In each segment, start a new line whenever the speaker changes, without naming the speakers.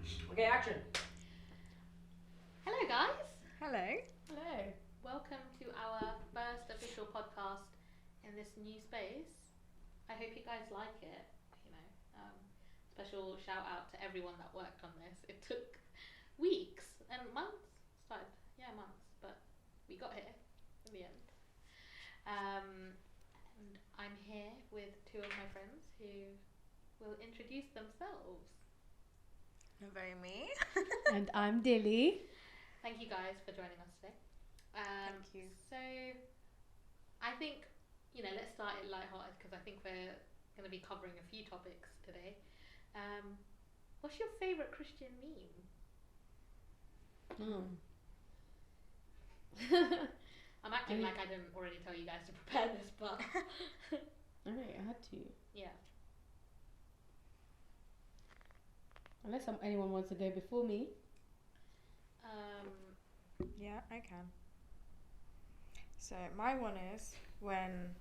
Okay, action.
Hello guys.
Hello.
Hello. Welcome to our first official podcast in this new space. I hope you guys like it. Special shout out to everyone that worked on this. It took weeks and months. Months, but we got here in the end. And I'm here with two of my friends who will introduce themselves.
Very me.
And I'm Dilly.
Thank you guys for joining us today.
Thank you.
So, I think, let's start it lighthearted because I think we're going to be covering a few topics today. What's your favourite Christian meme? I'm acting like I didn't already tell you guys to prepare this, but...
Alright, I had to.
Yeah.
Unless anyone wants to go before me.
Yeah, I can. So my one is when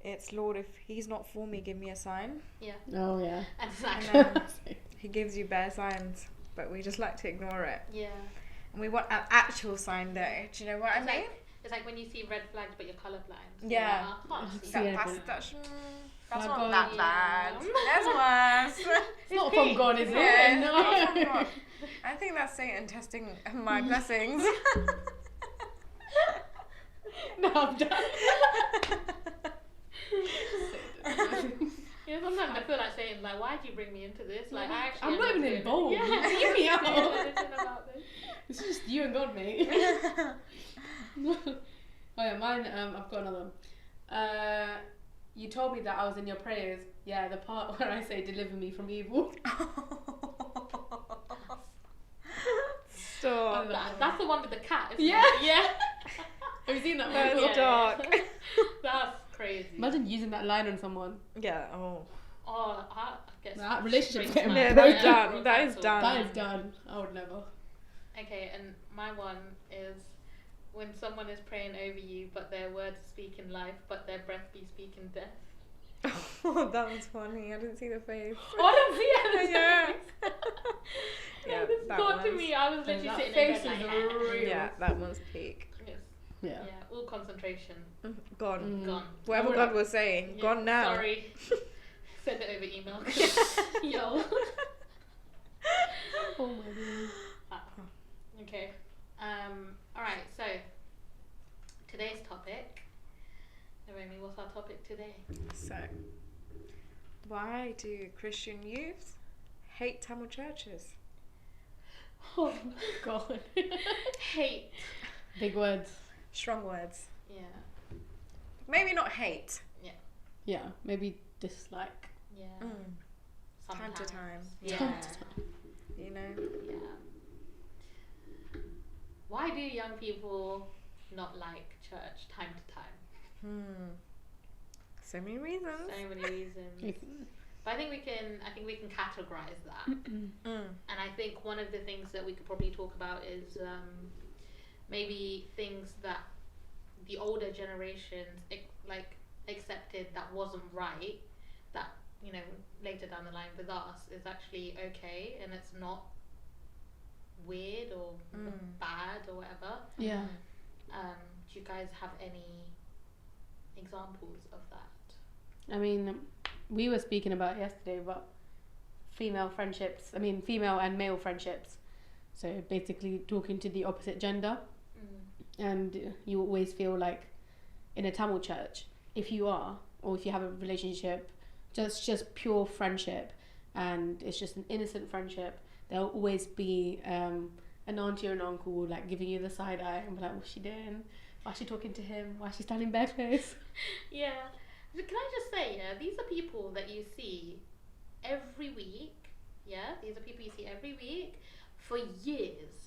it's Lord, if he's not for me, give me a sign.
Yeah.
Oh, yeah.
Exactly.
And then he gives you bare signs, but we just like to ignore it.
Yeah.
And we want an actual sign though. Do you know what I mean?
It's like when you see red flags but you're colourblind. So
Yeah.
you're like,
See
That's
Flag
not
God.
that bad. There's worse.
It's not from God, is it?
Yeah,
No.
it's not from God. I think that's Satan testing my blessings.
No, I'm done.
Sometimes I feel like saying, like, why did you bring me into this? Like,
I'm not even involved.
Yeah.
Hear me out.
Anything about this.
It's just you and God, mate. Oh yeah, mine, I've got another one. You told me that I was in your prayers. Yeah, the part where I say deliver me from evil.
Stop.
That's the one with the cat, isn't
Yeah.
it? Yeah.
Have you seen that
That's
one?
dark.
That's crazy.
Imagine using that line on someone.
Yeah, oh.
Oh, I guess
That relationship's
straight
getting
to
Yeah,
my-
that's done. That is done.
That is done. I would never.
Okay, and my one is when someone is praying over you, but their words speak in life, but their breath be speaking death.
Oh, that was funny. I didn't see the face.
Oh, I didn't see it.
Yeah. Yeah,
This
that
got to
was-
me. I was literally
that
sitting in
face
bed
is
like,
real.
Yeah, that one's peak.
Yes.
Yeah.
Yeah, all concentration
Gone.
gone.
Whatever
Oh,
God was saying,
Yeah,
gone now.
Sorry. Send it over email. Yo.
Oh my god.
Okay. Alright, so today's topic. Naomi, what's our topic today?
So, why do Christian youths hate Tamil churches?
Oh my god.
Hate.
Big words.
Strong words.
Yeah.
Maybe not hate.
Yeah, maybe dislike.
Yeah.
Time to
Sometimes.
time.
Yeah.
Time to time.
You know?
Yeah. Why do young people not like church time to time?
So many reasons.
So many reasons. But I think we can categorize that. And I think one of the things that we could probably talk about is maybe things that the older generations accepted that wasn't right, that later down the line with us is actually okay and it's not weird or bad or whatever.
Yeah.
Do you guys have any examples of that?
I mean, we were speaking about it yesterday, but female and male friendships. So basically talking to the opposite gender. And you always feel like in a Tamil church, if you are, or if you have a relationship, just pure friendship, and it's just an innocent friendship, there'll always be an auntie or an uncle like giving you the side eye and be like, what's she doing? Why is she talking to him? Why is she standing bare clothes?
Yeah. Can I just say, these are people that you see every week. Yeah, these are people you see every week for years.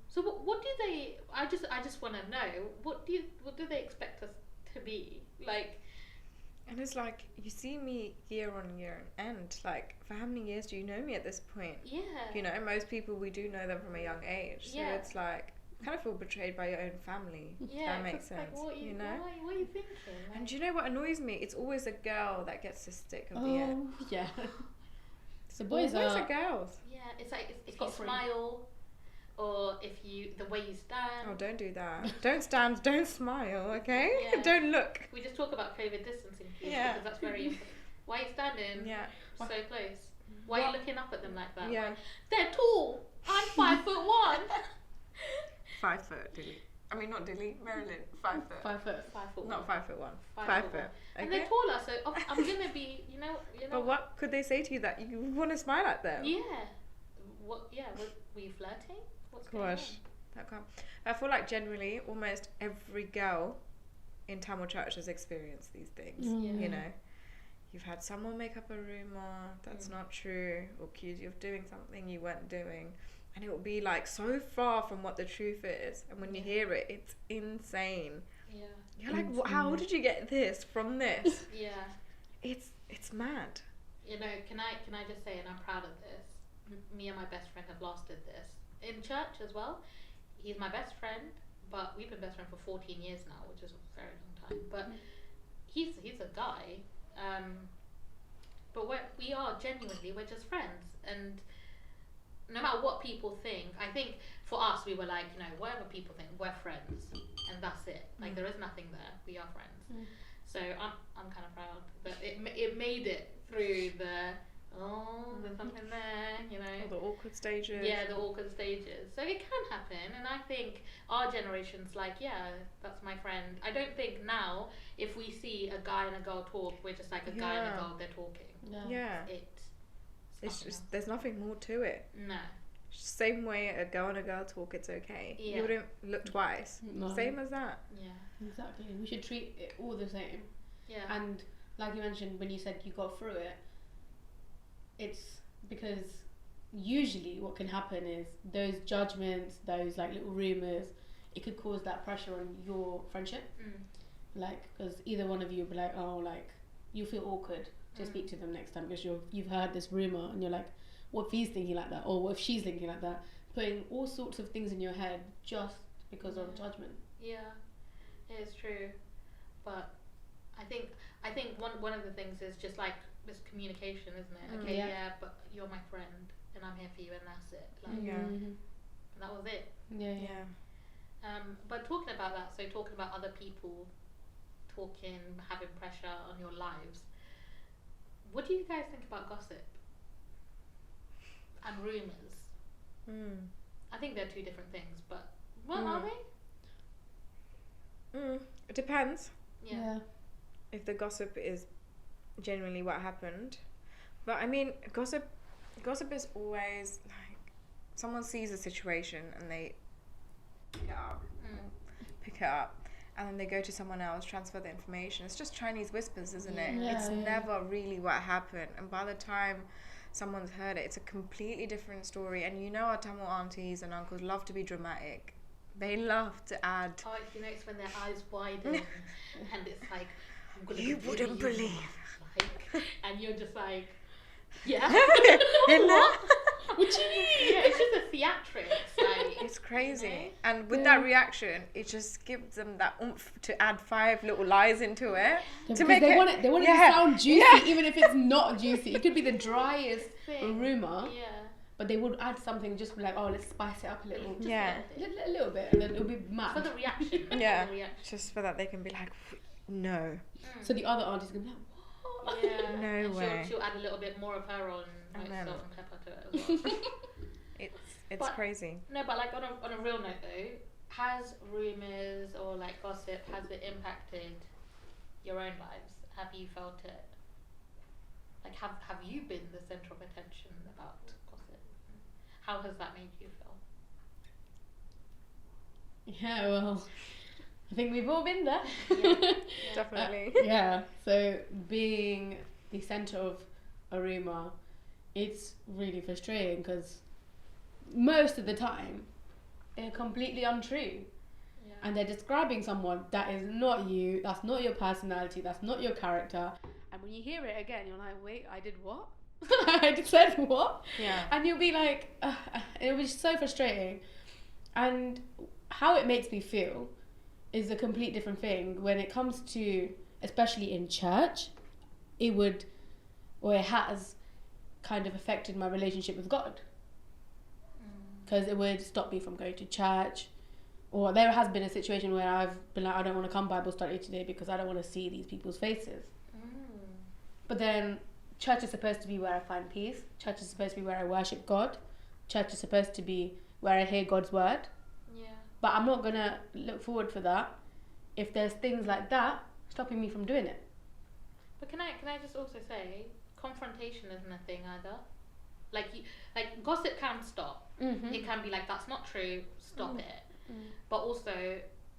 So what do they? I just want to know what do they expect us to be like?
And it's like, you see me year on year and like, for how many years do you know me at this point?
Yeah.
You know, most people, we do know them from a young age. So
Yeah.
it's like, kind of feel betrayed by your own family.
Yeah,
That makes
'cause,
sense.
Like, what
you know?
What are you thinking?
And do you know what annoys me? It's always a girl that gets the stick of the end.
Oh, yeah. The boys are
girls.
Yeah, it's like if
got
you
free.
smile, or if you the way you stand.
Oh, don't do that. Don't stand. Don't smile. Okay.
Yeah.
Don't look.
We just talk about COVID distancing, please,
Yeah.
because that's very important. Why are you standing
Yeah.
so close? Why are you looking up at them like that?
Yeah.
Why- They're tall. I'm 5'1".
5 foot, Dilly. I mean, not Dilly. Marilyn. 5 foot.
5 foot.
5'1".
Not 5'1".
5
5
foot
foot.
one.
Okay.
And they're taller, so I'm gonna be, you know.
But what could they say to you that you want to smile at them?
Yeah. What? Yeah. Were you flirting? What's going on?
Gosh, that can't. I feel like generally almost every girl in Tamil church has experienced these things.
Mm.
You know, you've had someone make up a rumor that's not true, or accuse you of doing something you weren't doing, and it will be like so far from what the truth is. And when you hear it, it's insane.
Yeah.
You're like, how did you get this from this?
Yeah.
It's mad.
You know, can I just say, and I'm proud of this. Me and my best friend have lasted this in church as well. He's my best friend, but we've been best friends for 14 years now, which is a very long time. But he's a guy, but we're just friends, and no matter what people think, I think for us we were like, you know, whatever people think, we're friends, and that's it. Like there is nothing there. We are friends. So I'm kind of proud that it made it through there's something there, you know.
All the awkward stages.
Yeah, the awkward stages. So it can happen, and I think our generation's like, yeah, that's my friend. I don't think now, if we see a guy and a girl talk, we're just like a guy and a girl, they're talking.
Yeah.
It's
just there's nothing more to it.
No.
Same way a girl and a girl talk, it's okay.
Yeah.
You wouldn't look twice.
No.
Same as that.
Yeah.
Exactly. We should treat it all the same.
Yeah.
And like you mentioned when you said you got through it, it's because usually what can happen is those judgments, those like little rumours, it could cause that pressure on your friendship. Like, because either one of you will be like, oh, like, you feel awkward to speak to them next time because you've heard this rumour and you're like, what if he's thinking like that, or what if she's thinking like that, putting all sorts of things in your head just because of judgment.
Yeah, it is true, but I think one of the things is just like this communication, isn't it? Okay, yeah, but you're my friend and I'm here for you, and that's it. Like, and that was it.
Yeah.
But talking about that, so talking about other people having pressure on your lives, what do you guys think about gossip and rumours? I think they're two different things, but are they?
It depends
Yeah.
if the gossip is genuinely what happened. But I mean, gossip is always like someone sees a situation and they pick it up, and then they go to someone else, transfer the information. It's just Chinese whispers, isn't it? It's never really what happened, and by the time someone's heard it, it's a completely different story. And you know, our Tamil aunties and uncles love to be dramatic. They love to add.
Oh, you know, it's when their eyes widen and it's like, I'm gonna
You wouldn't believe.
Like, and you're just like, yeah.
What?
What do you mean? Yeah, it's just a theatrics. Like,
It's crazy.
You know?
And with that reaction, it just gives them that oomph to add 5 little lies into it.
They want it to sound juicy, even if it's not juicy. It could be the driest rumour.
Yeah.
But they would add something, just be like, oh, let's spice it up a little.
Just
A little bit, and then it'll be mad.
for the reaction.
Yeah.
For the reaction.
Just for that they can be like, no.
So the other auntie's gonna be like, what?
Yeah.
No
And
way.
She'll add a little bit more of her own like,
And then-
salt and pepper to it as well.
It's
But-
crazy.
No, but like on a real note though, has rumours or like gossip, has it impacted your own lives? Have you felt it? Like have you been the centre of attention about gossip? How has that made you feel?
Yeah, well, I think we've all been there.
Yeah.
Definitely.
Yeah, so being the centre of a rumour, it's really frustrating because most of the time they're completely untrue.
Yeah.
And they're describing someone that is not you, that's not your personality, that's not your character. And when you hear it again, you're like, wait, I did what? I just said what?
Yeah.
And you'll be like, it was so frustrating. And how it makes me feel is a complete different thing. When it comes to, especially in church, it has kind of affected my relationship with God. Because it would stop me from going to church. Or there has been a situation where I've been like, I don't want to come Bible study today because I don't want to see these people's faces. But then church is supposed to be where I find peace. Church is supposed to be where I worship God. Church is supposed to be where I hear God's word.
Yeah.
But I'm not going to look forward for that if there's things like that stopping me from doing it.
But can I just also say, confrontation isn't a thing either. Like gossip can stop. It can be like, that's not true, stop it. But also,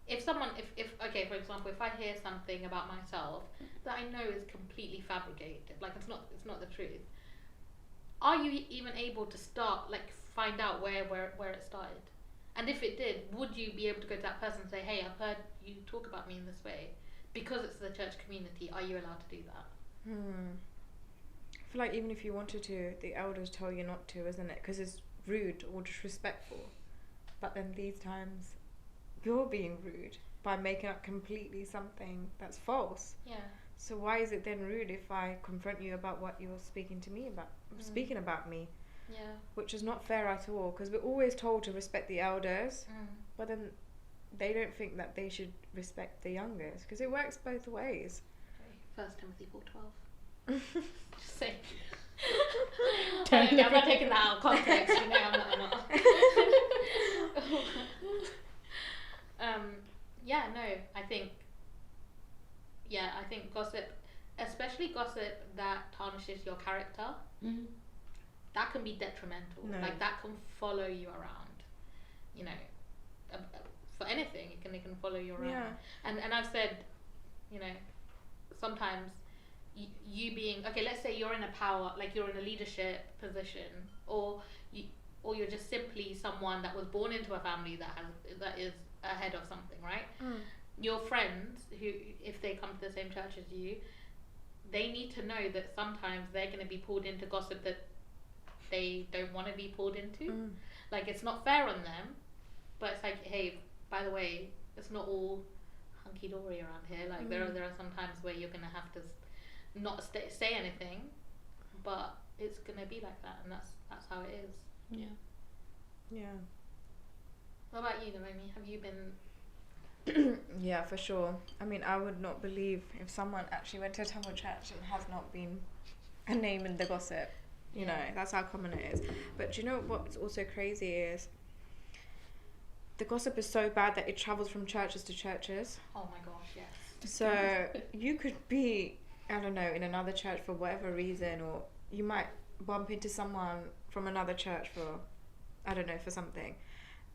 if okay, for example, if I hear something about myself that I know is completely fabricated, like it's not the truth, are you even able to find out where it started? And if it did, would you be able to go to that person and say, hey, I've heard you talk about me in this way? Because it's the church community, are you allowed to do that?
I feel like even if you wanted to, the elders tell you not to, isn't it? Because it's rude or disrespectful. But then these times, you're being rude by making up completely something that's false.
Yeah.
So why is it then rude if I confront you about what you're speaking to me about, speaking about me?
Yeah.
Which is not fair at all, because we're always told to respect the elders, but then they don't think that they should respect the youngest, because it works both ways.
1 Timothy 4:12. Just saying.
I'm
not taking that out of context, you know, I'm not. I think gossip, especially gossip that tarnishes your character, that can be detrimental.
No.
Like that can follow you around, you know, for anything. It can follow you around.
Yeah.
And I've said, you know, sometimes you being, okay, let's say you're in a power, like you're in a leadership position, or you're just simply someone that was born into a family that is ahead of something, right? Your friends, who, if they come to the same church as you, they need to know that sometimes they're going to be pulled into gossip that they don't want to be pulled into. Like, it's not fair on them, but it's like, hey, by the way, it's not all hunky-dory around here. Like, there are some times where you're going to have to not say anything, but it's going to be like that, and that's how it is.
Yeah.
What about you, Naomi? Have you been...
Yeah, for sure. I mean, I would not believe if someone actually went to a Taboo church and has not been a name in the gossip. You know, that's how common it is. But do you know what's also crazy is the gossip is so bad that it travels from churches to churches.
Oh my gosh, yes.
So you could be, I don't know, in another church for whatever reason, or you might bump into someone from another church for, I don't know, for something,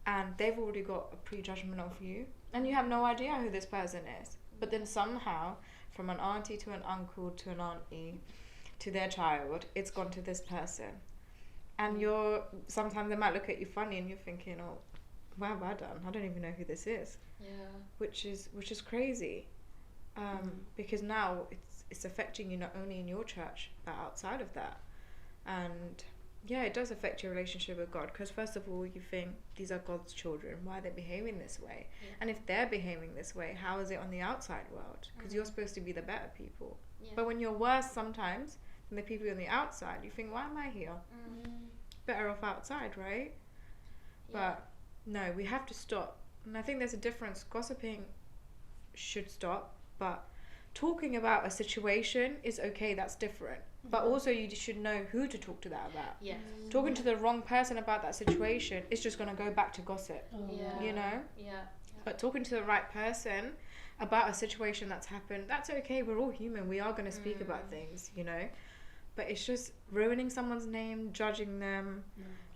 and they've already got a prejudgment of you, and you have no idea who this person is. But then somehow, from an auntie to an uncle to an auntie to their child, it's gone to this person. And sometimes they might look at you funny and you're thinking, oh, what have I done? I don't even know who this is.
Yeah.
Which is crazy. Because now it's affecting you not only in your church, but outside of that. And yeah, it does affect your relationship with God, because first of all, you think, these are God's children, why are they behaving this way? And if they're behaving this way, how is it on the outside world? Because you're supposed to be the better people. But when you're worse sometimes than the people on the outside, you think, why am I here? Better off outside, right? But no, we have to stop. And I think there's a difference. Gossiping should stop, but talking about a situation is okay, that's different. But also you should know who to talk to that about.
Yes.
Talking to the wrong person about that situation is just going to go back to gossip. You know?
Yeah.
But talking to the right person about a situation that's happened, that's okay. We're all human. We are going to speak about things, you know? But it's just ruining someone's name, judging them,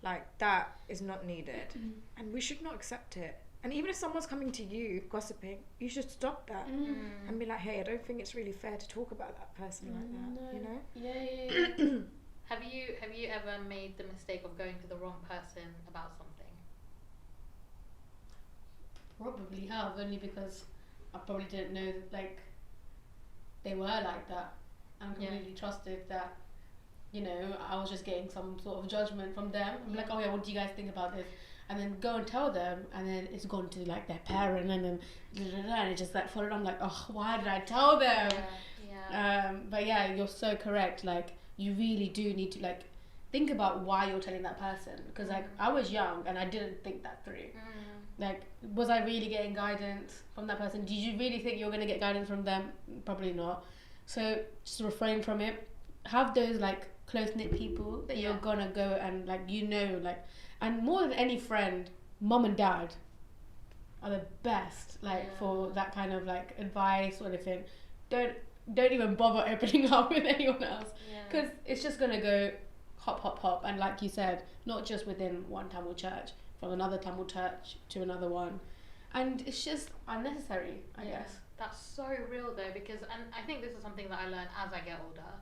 like that is not needed. And we should not accept it. And even if someone's coming to you gossiping, you should stop that and be like, hey, I don't think it's really fair to talk about that person like that, you know?
Yeah. Have you ever made the mistake of going to the wrong person about something?
Probably have, only because I probably didn't know, like, they were like that, and completely trusted that, you know, I was just getting some sort of judgment from them. I'm like, oh yeah, what do you guys think about this? And then go and tell them, and then it's gone to like their parent, and then and it just like followed. I'm like, oh, why did I tell them?
Yeah.
But yeah, you're so correct. Like, you really do need to, like, think about why you're telling that person, because like I was young and I didn't think that through. Like, was I really getting guidance from that person? Did you really think you're going to get guidance from them? Probably not. So just refrain from it. Have those like close-knit people that you're gonna go and like, you know, like, and more than any friend, mom and dad are the best, like for that kind of like advice or anything. Don't even bother opening up with anyone else, because it's just gonna go hop hop hop. And like you said, not just within one Tamil church, from another Tamil church to another one, and it's just unnecessary, I guess.
That's so real though, because, and I think this is something that I learned as I get older.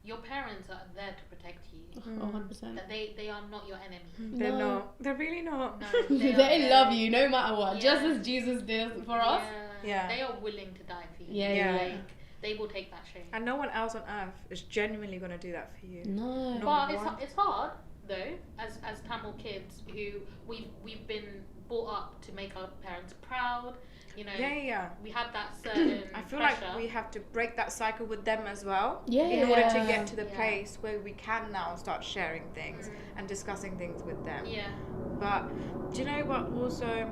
Your parents are there to protect you.
100%.
That they are not your enemy.
They're not. They're really not.
No,
they love you no matter what, just as Jesus did for us.
Yeah.
They are willing to die for you.
Yeah.
They will take that shame.
And no one else on earth is genuinely going to do that for you.
No.
But it's hard though, as Tamil kids who we've been brought up to make our parents proud. You know, we have that certain
I feel
pressure.
like we have to break that cycle with them as well,
in
order to get to the place where we can now start sharing things and discussing things with them. But do you know what, also,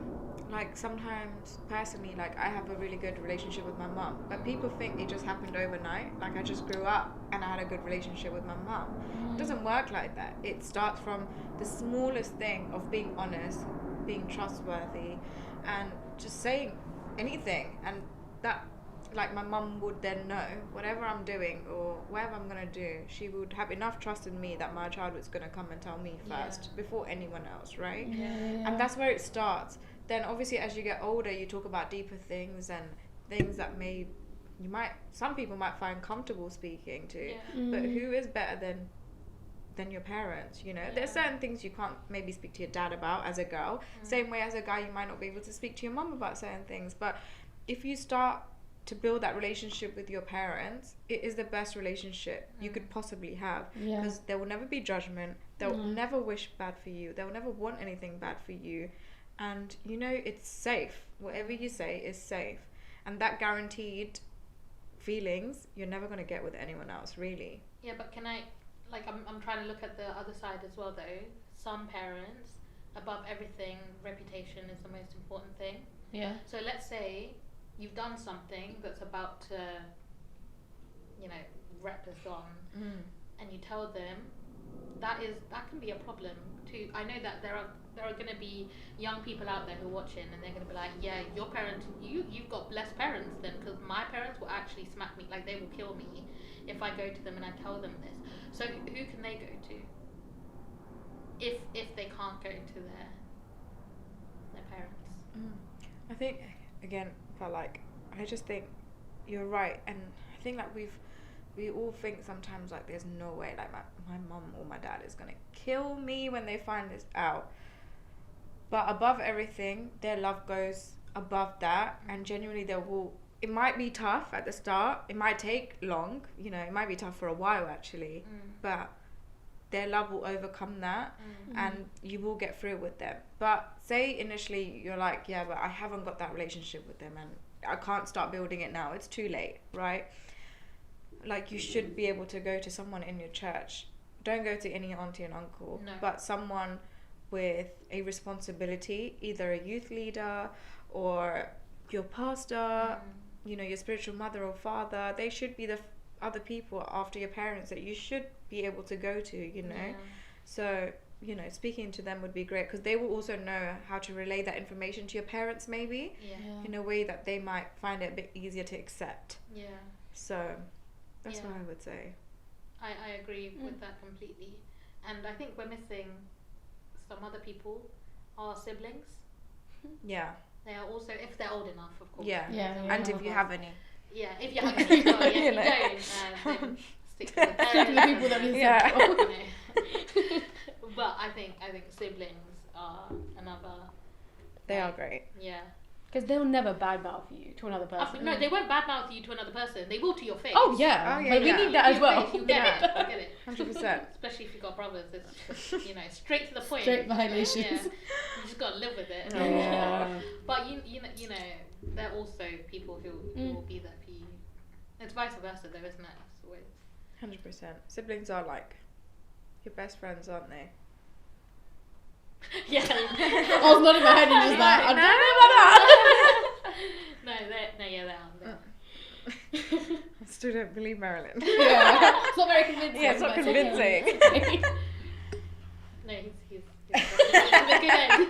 like sometimes personally, like I have a really good relationship with my mum, but people think it just happened overnight. Like I just grew up and I had a good relationship with my mum. It doesn't work like that. It starts from the smallest thing of being honest, being trustworthy, and just saying anything. And that, like, my mum would then know whatever I'm doing or whatever I'm gonna do, she would have enough trust in me that my child was gonna come and tell me first before anyone else, right? And that's where it starts. Then obviously as you get older, you talk about deeper things and things that some people might find comfortable speaking to, but who is better than your parents, you know? There's certain things you can't maybe speak to your dad about as a girl. Same way as a guy, you might not be able to speak to your mum about certain things. But if you start to build that relationship with your parents, it is the best relationship you could possibly have, because there will never be judgment. They'll never wish bad for you. They'll never want anything bad for you. And you know, it's safe. Whatever you say is safe. And that guaranteed feelings you're never going to get with anyone else, really.
Yeah, but can I, like, I'm trying to look at the other side as well though. Some parents, above everything, reputation is the most important thing. So let's say you've done something that's about to, you know, rep us on, and you tell them, that can be a problem too. I know that there are going to be young people out there who are watching, and they're going to be like, yeah, your parents, you've got blessed parents then, because my parents will actually smack me, like they will kill me if I go to them and I tell them this. So who can they go to if they can't go to their parents?
I think, again, but like, I just think you're right. And I think that we all think sometimes like there's no way like my mum or my dad is gonna kill me when they find this out. But above everything, their love goes above that, and genuinely it might be tough at the start, it might take long, you know, it might be tough for a while actually, but their love will overcome that, and you will get through with them. But say initially you're like, yeah, but I haven't got that relationship with them and I can't start building it now, it's too late, right? Like, you should be able to go to someone in your church. Don't go to any auntie and uncle, but someone with a responsibility, either a youth leader or your pastor, you know, your spiritual mother or father. They should be the other people after your parents that you should be able to go to, you know. So, you know, speaking to them would be great, because they will also know how to relay that information to your parents maybe in a way that they might find it a bit easier to accept. So that's what I would say.
I agree with that completely. And I think we're missing some other people, our siblings. They are also, if they're old enough, of course.
And if you have any.
If you have any. Well, if you don't, then stick to the parents.
Stick to the people that we
You know. But I think siblings are another.
They are great.
Because they'll never badmouth you to another person.
No, they won't badmouth you to another person. They will to your face.
Oh yeah, but we need that as well.
You get it. I get it.
100%.
Especially if you've got brothers, it's just, you know, straight to the point.
Straight violations.
You just got to live with it. But you know, they're also people who will be there for you. It's vice versa, though, isn't it? It's always.
100%. Siblings are like your best friends, aren't they?
Yeah.
I was not in my head and just like, I don't know about that.
they are.
I still don't believe Marilyn.
Yeah, it's not very convincing.
Yeah, it's not convincing.
No, he's at the good end.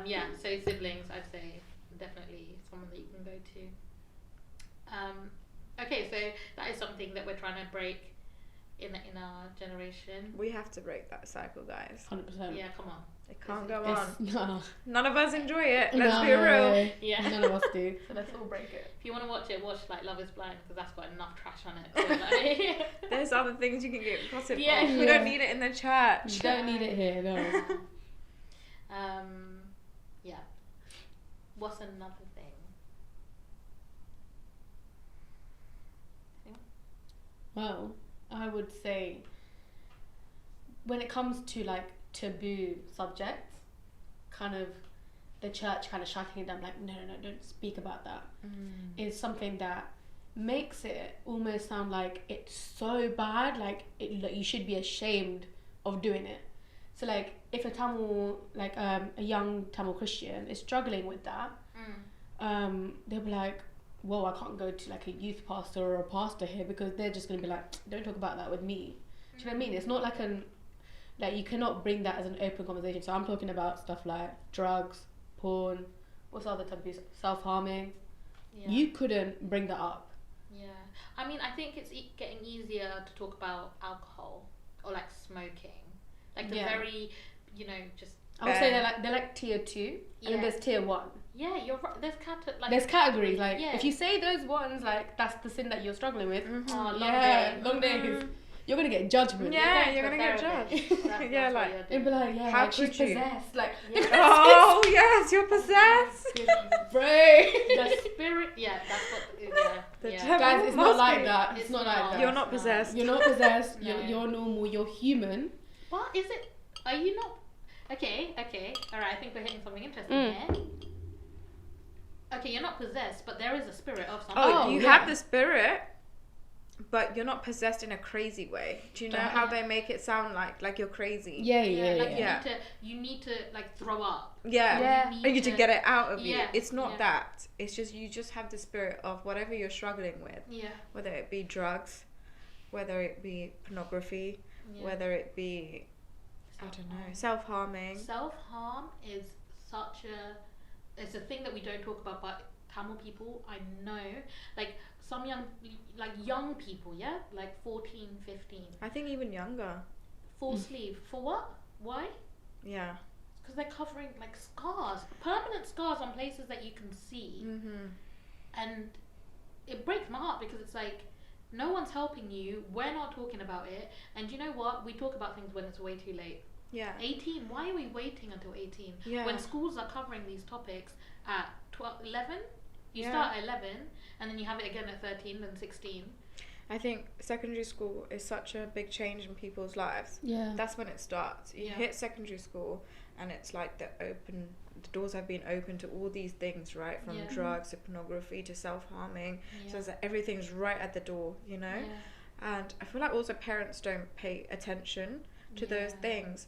Yeah, so siblings, I'd say definitely someone that you can go to. Okay, so that is something that we're trying to break in our generation.
We have to break that cycle, guys.
100%.
Yeah, come on.
It can't go on.
No.
None of us enjoy it. Let's be real.
Yeah.
None of us do. So let's all break it.
If you want to watch it, watch like Love Is Blind, because that's got enough trash on it. So, like,
There's other things you can get gossip
Yeah.
of. We don't need it in the church.
You don't need it here, no.
Yeah. What's another thing?
Well, I would say when it comes to like taboo subjects, kind of the church kind of shutting it down, like no, don't speak about that, is something that makes it almost sound like it's so bad, like you should be ashamed of doing it. So like if a Tamil, like a young Tamil Christian is struggling with that, they'll be like, whoa, I can't go to like a youth pastor or a pastor here because they're just going to be like, don't talk about that with me. Do you know what I mean? It's not like like you cannot bring that as an open conversation. So I'm talking about stuff like drugs, porn, what's the other taboos? Self-harming.
Yeah.
You couldn't bring that up.
Yeah. I mean, I think it's getting easier to talk about alcohol or like smoking. Like the very, just...
I would say they're like tier 2 and then there's tier 1.
Yeah, you're right.
There's categories, like
Yeah.
if you say those ones, like that's the sin that you're struggling with.
Long
Long days. You're gonna get judgment.
Yeah, you're gonna get judged. Yeah, like
it'd be like, yeah,
how
like she's
could you?
possessed. Like,
oh yes, you're possessed.
bro.
The spirit, that's what.
The
Yeah.
devil
Guys, it's
must
not like
be.
that. It's not like that.
You're not possessed.
You're not possessed.
No.
You're normal. You're human.
What is it? Are you not? Okay. All right. I think we're hitting something interesting here. Okay, you're not possessed, but there is a spirit of something.
Oh, you
yeah.
have the spirit, but you're not possessed in a crazy way. Do you know how they make it sound like you're crazy?
Yeah. You need to like throw up.
Yeah.
You
You need to get it out of you.
Yeah,
It's not
yeah.
that. It's just you just have the spirit of whatever you're struggling with.
Yeah.
Whether it be drugs, whether it be pornography, whether it be I don't know, self-harming.
Self-harm is it's a thing that we don't talk about, but Tamil people, I know, like some young people, like 14, 15.
I think even younger.
Full sleeve. For what? Why?
Yeah.
Because they're covering like scars, permanent scars on places that you can see. And it breaks my heart because it's like, no one's helping you, we're not talking about it, and you know what? We talk about things when it's way too late.
Yeah.
18, why are we waiting until 18?
Yeah.
When schools are covering these topics at 11, you start at 11, and then you have it again at 13 and 16.
I think secondary school is such a big change in people's lives.
Yeah.
That's when it starts. You hit secondary school and it's like the doors have been open to all these things, right? From drugs to pornography to self-harming. So it's like everything's right at the door, you know? And I feel like also parents don't pay attention to those things.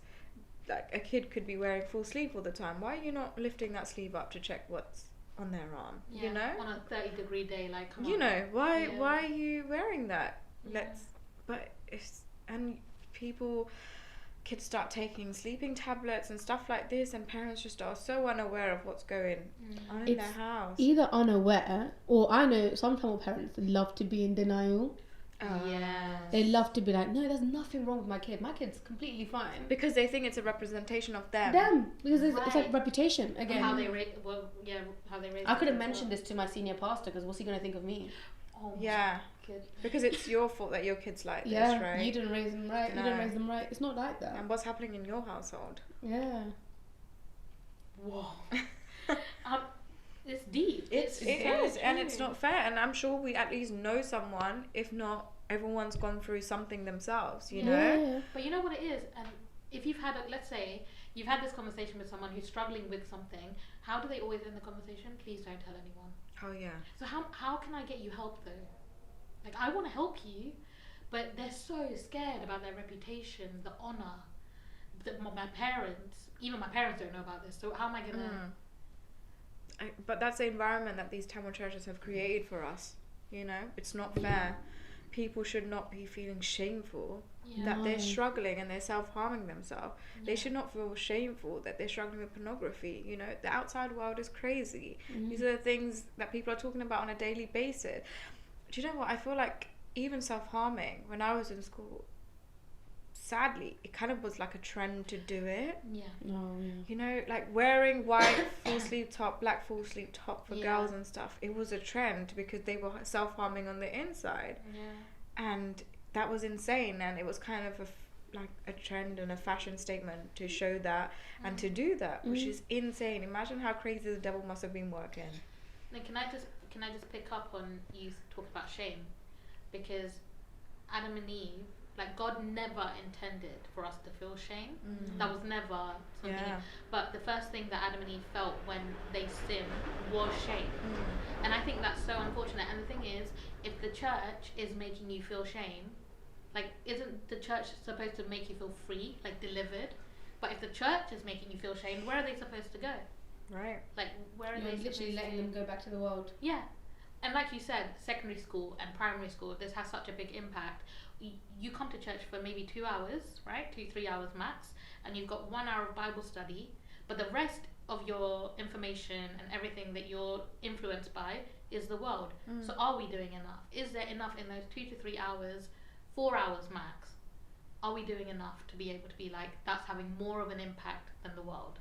Like a kid could be wearing full sleeve all the time. Why are you not lifting that sleeve up to check what's on their arm? You know?
On a 30-degree day, like, come on.
You know, why are you wearing that? Kids start taking sleeping tablets and stuff like this, and parents just are so unaware of what's going on in their house.
Either unaware, or I know some Tamil parents love to be in denial. They love to be like, no, there's nothing wrong with my kid. My kid's completely fine.
Because they think it's a representation of them.
Because it's like reputation again.
How they raise.
I could have mentioned this to my senior pastor because what's he gonna think of me?
Oh,
yeah.
Kid.
Because it's your fault that your kid's like this, right?
You didn't raise them right.
No.
You didn't raise them right. It's not like that.
And what's happening in your household?
Yeah.
Whoa. It's deep.
It is, and it's not fair. And I'm sure we at least know someone. If not, everyone's gone through something themselves, you know?
Yeah.
But you know what it is? And if you've had, let's say, you've had this conversation with someone who's struggling with something, how do they always end the conversation? Please don't tell anyone.
Oh, yeah.
So how can I get you help, though? Like, I want to help you, but they're so scared about their reputation, the honor. My parents, even my parents don't know about this, so how am I gonna...
But that's the environment that these Tamil churches have created for us, you know? It's not fair. People should not be feeling shameful that they're struggling and they're self-harming themselves. They should not feel shameful that they're struggling with pornography, you know? The outside world is crazy. These are the things that people are talking about on a daily basis. Do you know what? I feel like even self-harming, when I was in school, sadly, it kind of was like a trend to do it. You know, like wearing white full sleeve top, black full sleeve top for girls and stuff. It was a trend because they were self-harming on the inside. And that was insane. And it was kind of like a trend and a fashion statement to show that and to do that, which is insane. Imagine how crazy the devil must have been working.
Now, can I just pick up on you talk about shame? Because Adam and Eve, like, God never intended for us to feel shame. That was never something. But the first thing that Adam and Eve felt when they sinned was shame. And I think that's so unfortunate. And the thing is, if the church is making you feel shame, like, isn't the church supposed to make you feel free, like delivered? But if the church is making you feel shame, where are they supposed to go?
Right.
Like, where are
You're
they
literally letting them go back to the world.
Yeah. And like you said, secondary school and primary school, this has such a big impact. You come to church for maybe 2 hours, right? 2-3 hours max, and you've got 1 hour of Bible study, but the rest of your information and everything that you're influenced by is the world. So are we doing enough? Is there enough in those 2 to 3 hours, 4 hours max? Are we doing enough to be able to be like, that's having more of an impact than the world?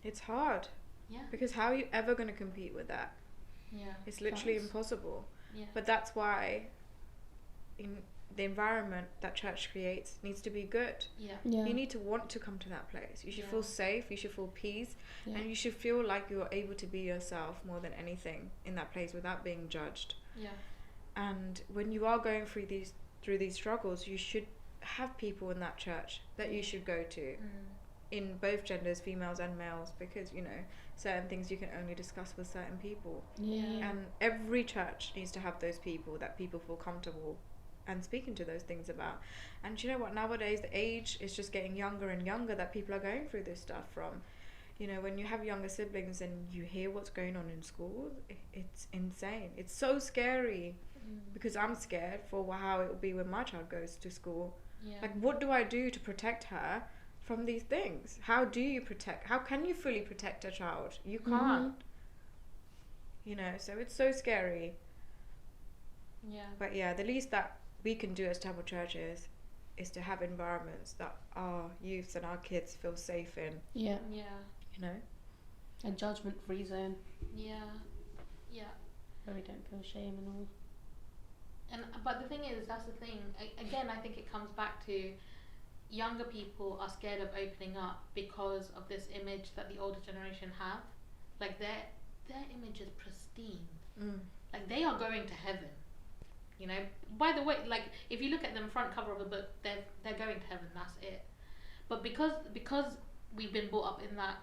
It's hard.
Yeah.
Because how are you ever going to compete with that?
Yeah.
It's literally impossible.
Yeah.
But that's why in the environment that church creates needs to be good. You need to want to come to that place. You should feel safe, you should feel peace, and you should feel like you're able to be yourself more than anything in that place without being judged. And when you are going through these struggles, you should have people in that church that you should go to in both genders, females and males, because, you know, certain things you can only discuss with certain people. And every church needs to have those people that people feel comfortable and speaking to those things about. And you know what, nowadays the age is just getting younger and younger that people are going through this stuff from. You know, when you have younger siblings and you hear what's going on in school, it's insane. It's so scary because I'm scared for how it will be when my child goes to school. Like, what do I do to protect her from these things? How can you fully protect a child? You can't. You know, so it's so scary. But yeah, the least that we can do as Tamil churches is to have environments that our youths and our kids feel safe in. You know?
A judgment-free zone.
Where
we don't feel shame and all.
But the thing is, that's the thing. Again, I think it comes back to younger people are scared of opening up because of this image that the older generation have. Like, their image is pristine. Like, they are going to heaven. You know, by the way, like, if you look at them front cover of a book, they're going to heaven, that's it. But because we've been brought up in that,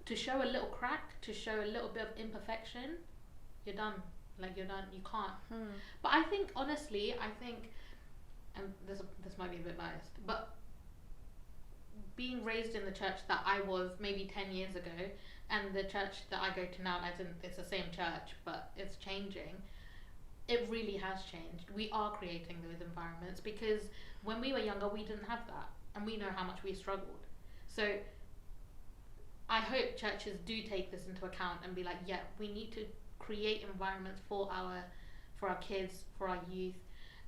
to show a little crack, to show a little bit of imperfection, you're done. Like, you're done. You can't. But I think, honestly, and this might be a bit biased, but being raised in the church that I was maybe 10 years ago, and the church that I go to now, as in it's the same church, but it's changing. It really has changed. We are creating those environments because when we were younger, we didn't have that, and we know how much we struggled. So I hope churches do take this into account and be like, yeah, we need to create environments for our kids, for our youth,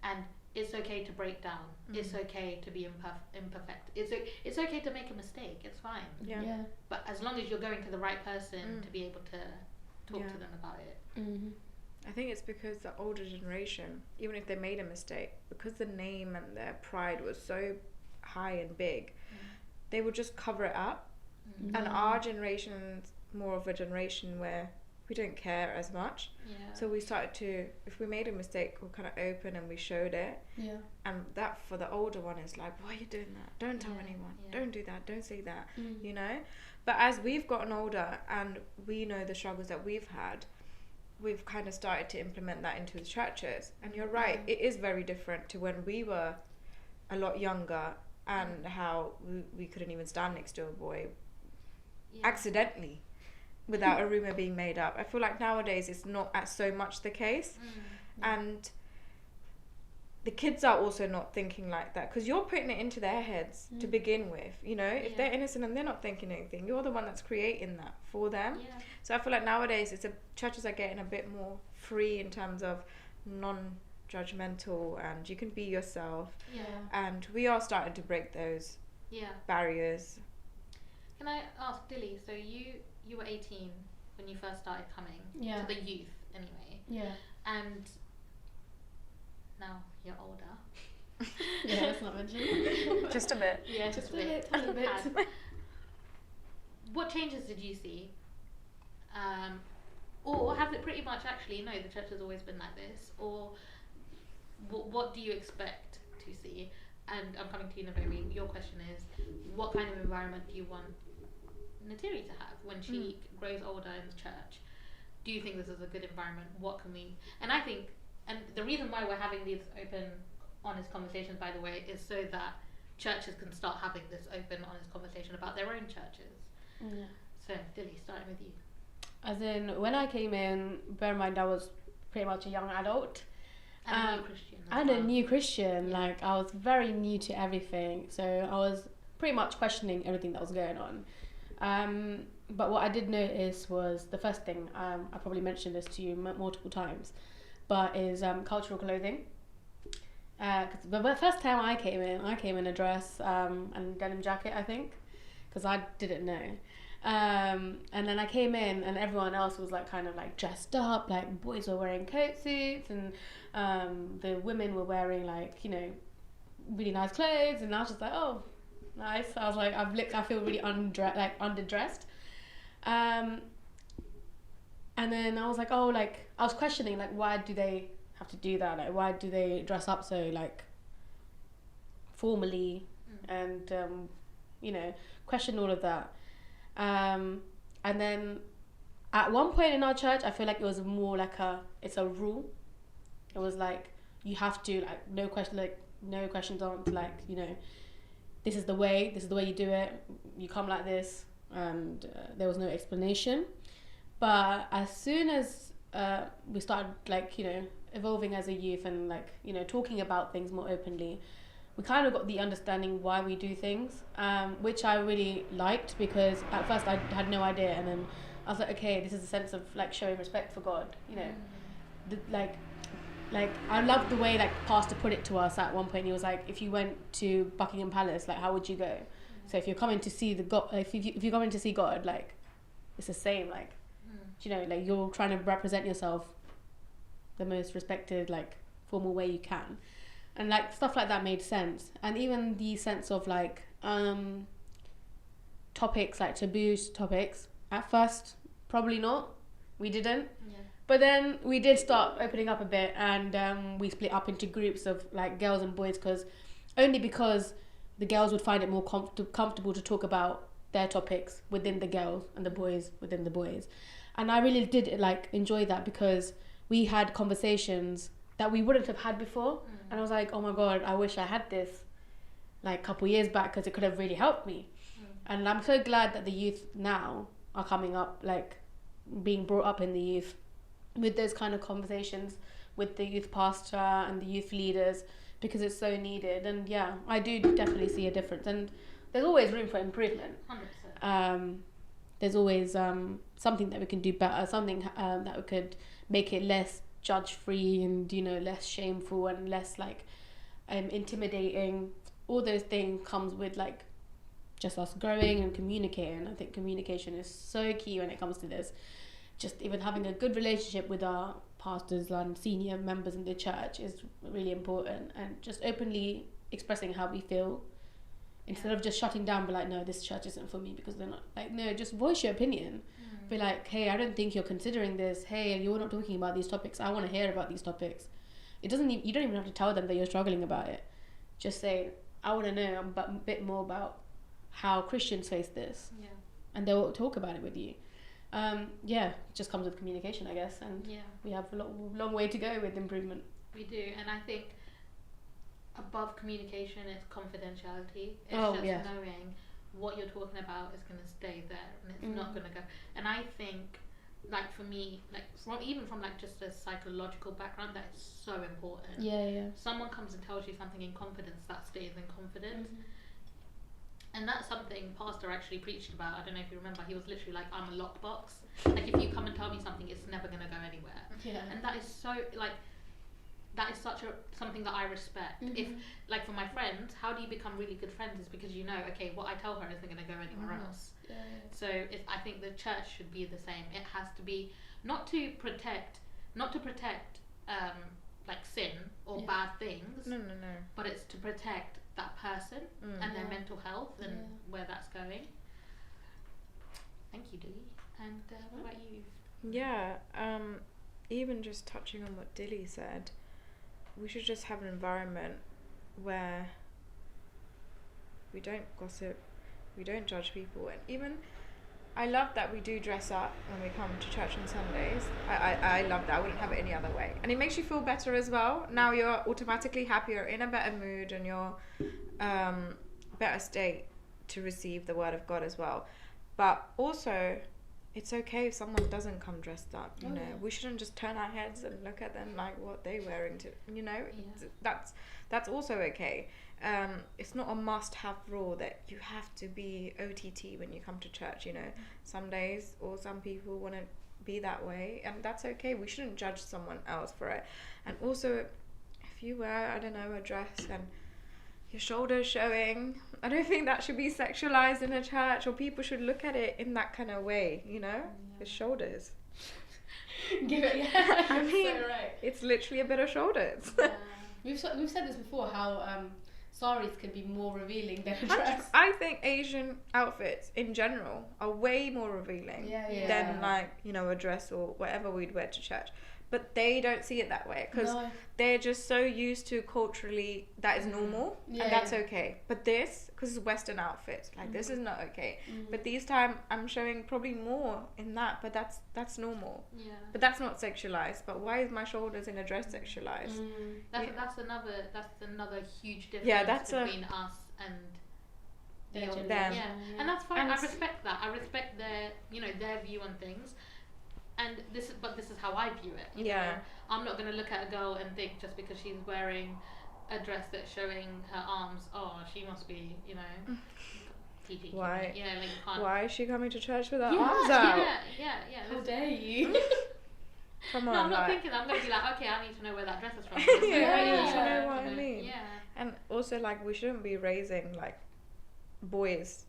and it's okay to break down. It's okay to be imperfect. It's okay to make a mistake. It's fine. But as long as you're going to the right person to be able to talk to them about it.
I think it's because the older generation, even if they made a mistake, because the name and their pride was so high and big, they would just cover it up. And our generation's more of a generation where we don't care as much. So we started to, if we made a mistake, we're kind of open and we showed it. And that for the older one is like, why are you doing that? Don't tell anyone. Don't do that. Don't say that. You know? But as we've gotten older and we know the struggles that we've had, we've kind of started to implement that into the churches. And you're right, it is very different to when we were a lot younger, and how we couldn't even stand next to a boy accidentally without a rumor being made up. I feel like nowadays it's not as so much the case. And the kids are also not thinking like that, because you're putting it into their heads to begin with. You know, if they're innocent and they're not thinking anything, you're the one that's creating that for them. So I feel like nowadays churches are getting a bit more free in terms of non-judgmental, and you can be yourself. And we are starting to break those barriers.
Can I ask, Dilly, so you were 18 when you first started coming to the youth anyway, and now you're older.
That's not mentioned.
Just a bit.
Just a bit.
Tiny bit.
What changes did you see? Or has it pretty much actually, no, the church has always been like this? Or what do you expect to see? And I'm coming to you, Naomi. Your question is, what kind of environment do you want Natiri to have when she grows older in the church? Do you think this is a good environment? What can we... And I think... And the reason why we're having these open, honest conversations, by the way, is so that churches can start having this open, honest conversation about their own churches. So, Dilly, starting with you.
As in, when I came in, bear in mind I was pretty much a young adult.
And a new Christian.
A new Christian. Like, I was very new to everything. So I was pretty much questioning everything that was going on. But what I did notice was, the first thing, I probably mentioned this to you multiple times, but is cultural clothing. Cause the first time I came in a dress and denim jacket, I think, because I didn't know. And then I came in and everyone else was like kind of like dressed up, like boys were wearing coat suits and the women were wearing like, you know, really nice clothes, and I was just like, oh, nice. I was like, I feel really underdressed. And then I was like, oh, like, I was questioning, like, why do they have to do that? Like, why do they dress up so, like, formally and, you know, question all of that. And then at one point in our church, I feel like it was more like it's a rule. It was like, you have to, like, no questions asked, like, you know, this is the way you do it. You come like this, and there was no explanation. But as soon as we started, like, you know, evolving as a youth and, like, you know, talking about things more openly, we kind of got the understanding why we do things, which I really liked, because at first I had no idea, and then I was like, okay, this is a sense of, like, showing respect for God, you know. Like I loved the way, like, Pastor put it to us at one point. He was like, if you went to Buckingham Palace, like, how would you go? So if you're coming to see the God, if you're coming to see God, like, it's the same, like, you know, like, you're trying to represent yourself the most respected, like, formal way you can. And, like, stuff like that made sense. And even the sense of, like, topics, like taboo topics, at first, probably not. We didn't. Yeah. But then we did start opening up a bit, and we split up into groups of, like, girls and boys, because the girls would find it more comfortable to talk about their topics within the girls, and the boys within the boys. And I really did, like, enjoy that, because we had conversations that we wouldn't have had before. And I was like, oh my God, I wish I had this, like, a couple years back, because it could have really helped me. And I'm so glad that the youth now are coming up, like, being brought up in the youth with those kind of conversations with the youth pastor and the youth leaders, because it's so needed. And yeah, I do definitely see a difference, and there's always room for improvement. 100%. There's always something that we can do better, something that we could make it less judge-free and, you know, less shameful and less, like, intimidating. All those things comes with, like, just us growing and communicating. I think communication is so key when it comes to this. Just even having a good relationship with our pastors and senior members in the church is really important, and just openly expressing how we feel, instead of just shutting down, be like, no, this church isn't for me because they're not, like, no, just voice your opinion. Be like, hey, I don't think you're considering this. Hey, you're not talking about these topics. I want to hear about these topics. You don't even have to tell them that you're struggling about it. Just say, I want to know a bit more about how Christians face this. Yeah. And they'll talk about it with you. Yeah, it just comes with communication, I guess, and we have a long way to go with improvement.
We do, and I think above communication is confidentiality. It's knowing what you're talking about is going to stay there, and it's not going to go. And I think, like for me, like from like just a psychological background, that is so important.
Yeah.
Someone comes and tells you something in confidence, that stays in confidence. And that's something Pastor actually preached about. I don't know if you remember. He was literally like, I'm a lockbox. Like, if you come and tell me something, it's never going to go anywhere.
Yeah.
And that is so, like, that is such something that I respect. If, like, for my friends, how do you become really good friends is because you know, okay, what I tell her isn't going to go anywhere else.
Yeah.
So I think the church should be the same. It has to be not to protect like sin or bad things.
No.
But it's to protect that person and their mental health and where that's going. Thank you, Dilly. And what about you?
Yeah, even just touching on what Dilly said, we should just have an environment where we don't gossip, we don't judge people, and even I love that we do dress up when we come to church on Sundays. I love that. I wouldn't have it any other way. And it makes you feel better as well. Now you're automatically happier, in a better mood, and you're better state to receive the word of God as well. But also, it's okay if someone doesn't come dressed up, you know. We shouldn't just turn our heads and look at them like what they're wearing to, you know. That's also okay. It's not a must-have rule that you have to be OTT when you come to church, you know. Some days or some people want to be that way, and that's okay. We shouldn't judge someone else for it. And also, if you wear, I don't know, a dress and your shoulders showing, I don't think that should be sexualized in a church, or people should look at it in that kind of way, you know. The shoulders.
Give it,
I mean,
so right.
It's literally a bit of shoulders.
We've said this before, how saris can be more revealing than a dress.
I think Asian outfits in general are way more revealing than, like, you know, a dress or whatever we'd wear to church. But they don't see it that way because they're just so used to culturally that is normal and that's okay. But this, because it's Western outfits, like this is not okay. But this time I'm showing probably more in that, but that's normal. Yeah. But that's not sexualized. But why is my shoulders in a dress sexualized?
That's another huge difference between us and
them.
Yeah. And that's fine. I respect that. I respect their view on things. And this is how I view it. You know? I'm not going to look at a girl and think just because she's wearing a dress that's showing her arms, oh, she must be, you know, TT.
Why?
You know, like, you can't.
Why is she coming to church with her arms out?
Yeah.
How dare you?
Come on.
No, I'm not thinking that. I'm going to be like, okay, I need to know where that dress is from.
You know what I mean?
Yeah.
And also, like, we shouldn't be raising, like, boys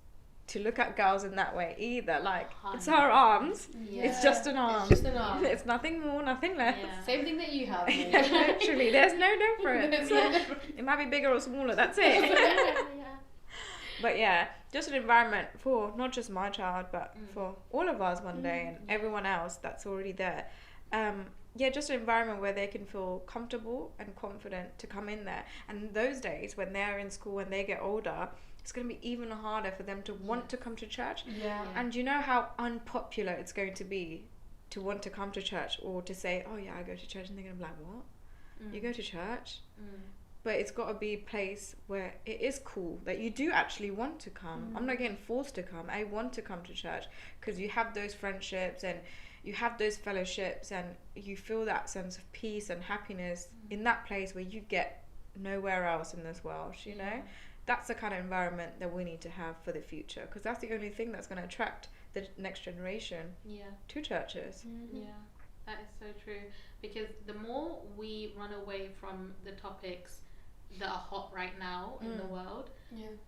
to look at girls in that way either. Like, it's her arms. It's just an arm.
It's just an arm.
It's nothing more, nothing less.
Same thing that you have.
Literally, there's no difference. It might be bigger or smaller, that's it. But yeah, just an environment for not just my child, but for all of us one day and everyone else that's already there. Just an environment where they can feel comfortable and confident to come in there. And those days when they're in school and they get older, it's going to be even harder for them to want to come to church. And you know how unpopular it's going to be to want to come to church or to say, oh yeah, I go to church, and they're going to be like, what? You go to church? But it's got to be a place where it is cool, that you do actually want to come. I'm not getting forced to come. I want to come to church because you have those friendships and you have those fellowships and you feel that sense of peace and happiness in that place where you get nowhere else in this world, you know? That's the kind of environment that we need to have for the future, because that's the only thing that's going to attract the next generation to churches.
Yeah, that is so true. Because the more we run away from the topics that are hot right now in the world,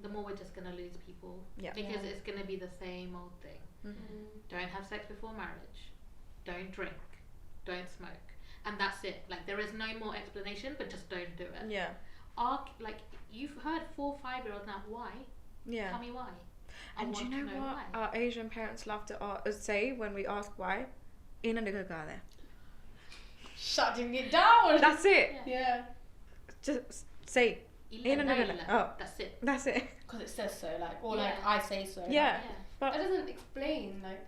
the more we're just going to lose people. Because it's going to be the same old thing. Don't have sex before marriage. Don't drink. Don't smoke. And that's it. Like, there is no more explanation, but just don't do it. Like, you've heard 4 or 5-year-olds now. Why? Tell me why.
And do you know what our Asian parents love to say when we ask why? Ina nigga ga there.
Shutting it down.
That's it.
Just
say Ina nigga. Oh,
that's it.
Because it says so, like, or like I say so.
But
that doesn't explain, like.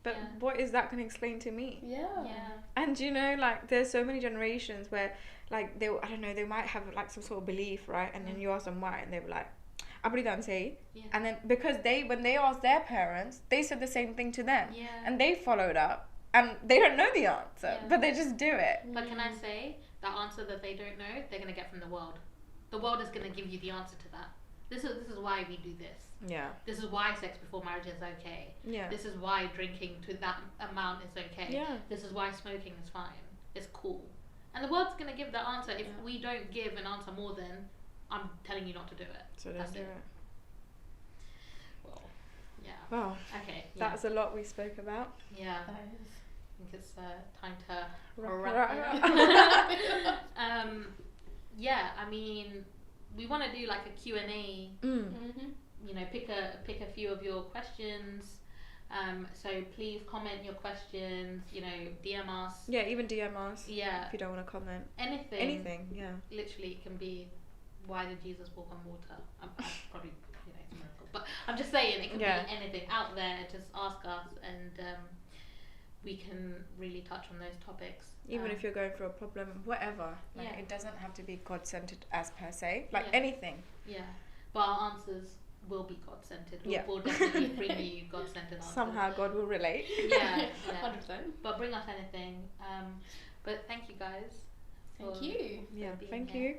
but what is that going to explain to me?
Yeah.
And you know, like, there's so many generations where, like, I don't know, they might have like some sort of belief, right? And then you ask them why, and they were like, Abridante. And then because when they asked their parents, they said the same thing to them, and they followed up, and they don't know the answer, but they just do it.
But can I say, that answer that they don't know, they're going to get from the world. The world is going to give you the answer to that. This is why we do this.
Yeah.
This is why sex before marriage is okay.
Yeah.
This is why drinking to that amount is okay.
Yeah.
This is why smoking is fine. It's cool. And the world's going to give that answer. If we don't give an answer more than, I'm telling you not to do it.
So don't do it.
Well, yeah.
Well,
okay.
That's a lot we spoke about.
Yeah.
That is.
I think it's time to
Wrap
wrap it up. Yeah, I mean, we want to do like a Q&A. You know, pick a few of your questions. So please comment your questions. You know, DM us.
Yeah, even DM us.
Yeah.
If you don't want to comment.
Anything.
Yeah.
Literally, it can be, why did Jesus walk on water? I'm probably, you know, it's a miracle. But I'm just saying, it can be anything out there. Just ask us, and we can really touch on those topics.
Even if you're going through a problem, whatever. Like, it doesn't have to be God-centered as per se. Like, anything.
Yeah. But our answers will be God-centered. We'll definitely bring you God-centered answers.
Somehow God will relate.
Yeah.
100%.
But bring us anything. But thank you guys.
Thank you.
Yeah, thank
here.
you.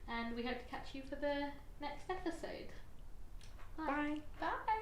And we hope to catch you for the next episode.
Bye.
Bye.